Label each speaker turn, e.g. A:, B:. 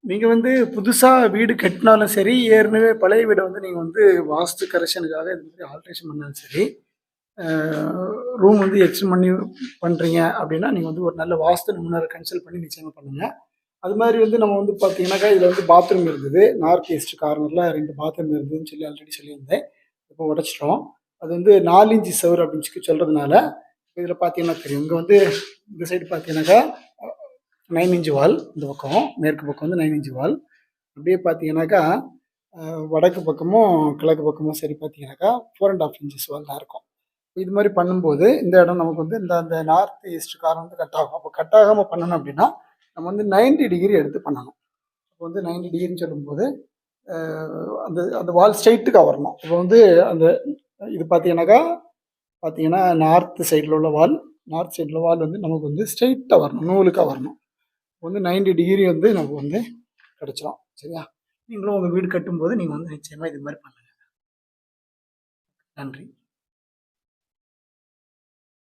A: நீங்க வந்து புதுசா வீடு கட்டினாலும் சரி, ஏற்கனவே பழைய வீட வந்து நீங்க வந்து வாஸ்து கரெக்ஷனுக்காக இது மாரி ஆல்ட்ரேஷன் பண்ணாலும் சரி, அ ரூம் வந்து எக்ஸ்டெண்ட் பண்ணி பண்றீங்க அப்டின்னா, நீங்க வந்து ஒரு நல்ல வாஸ்து நிபுணர கன்சல்ட் பண்ணி நிச்சயமா பண்ணுங்க. அது மாரி வந்து நம்ம வந்து பார்த்தீங்கன்னாக்கா, இதுல வந்து பாத்ரூம் இருந்தது. நார்த் ஈஸ்ட் கார்னர்ல 2 பாத்ரூம் இருந்ததுன்னு சொல்லி ஆல்ரெடி சொல்லியிருந்தேன். இப்போ உடைச்சுட்டோம். அது வந்து 4 இன்ச் செவுரு அப்டின்னு சொல்லி சொல்றதுனால, இதுல பார்த்தீங்கன்னா தெரியும். இங்க வந்து இந்த சைடு பார்த்தீங்கன்னாக்கா 9 இன்ச் வால் இந்த பக்கம். மேற்கு பக்கம் வந்து 9 இன்ச் வால். அப்படியே பார்த்தீங்கன்னாக்கா, அ வடக்கு பக்கமும், கிழக்கு பக்கமும் சரி பார்த்தீங்கன்னாக்கா, 4 1/2 இன்ச்சஸ் வால் தான் இருக்கும். இது மாரி பண்ணும்போது, இந்த இடம் நமக்கு வந்து இந்த அந்த நார்த் ஈஸ்ட் கார்னர் வந்து கட் ஆகும். அப்போ கட் ஆகாம பண்ணணும் அப்படின்னா, நம்ம வந்து 90 டிகிரி எடுத்து பண்ணணும். இப்போ வந்து 90 டிகிரின்னு சொல்லும்போது, அ அந்த அந்த வால் ஸ்ட்ரெய்ட்டுக்கா வரணும். இப்போ வந்து அந்த இது பார்த்தீங்கன்னா, நார்த் சைடுல உள்ள வால், நார்த் சைடுல வால் வந்து நமக்கு வந்து ஸ்ட்ரெய்ட்டா வரணும். நூலுக்கா வரணும். வந்து 90 டிகிரி வந்து நமக்கு வந்து கிடைச்சிரும். சரியா? நீங்களும் உங்க வீடு கட்டும்போது நீங்க வந்து நிச்சயமா இது மாரி பண்ணுங்க. நன்றி.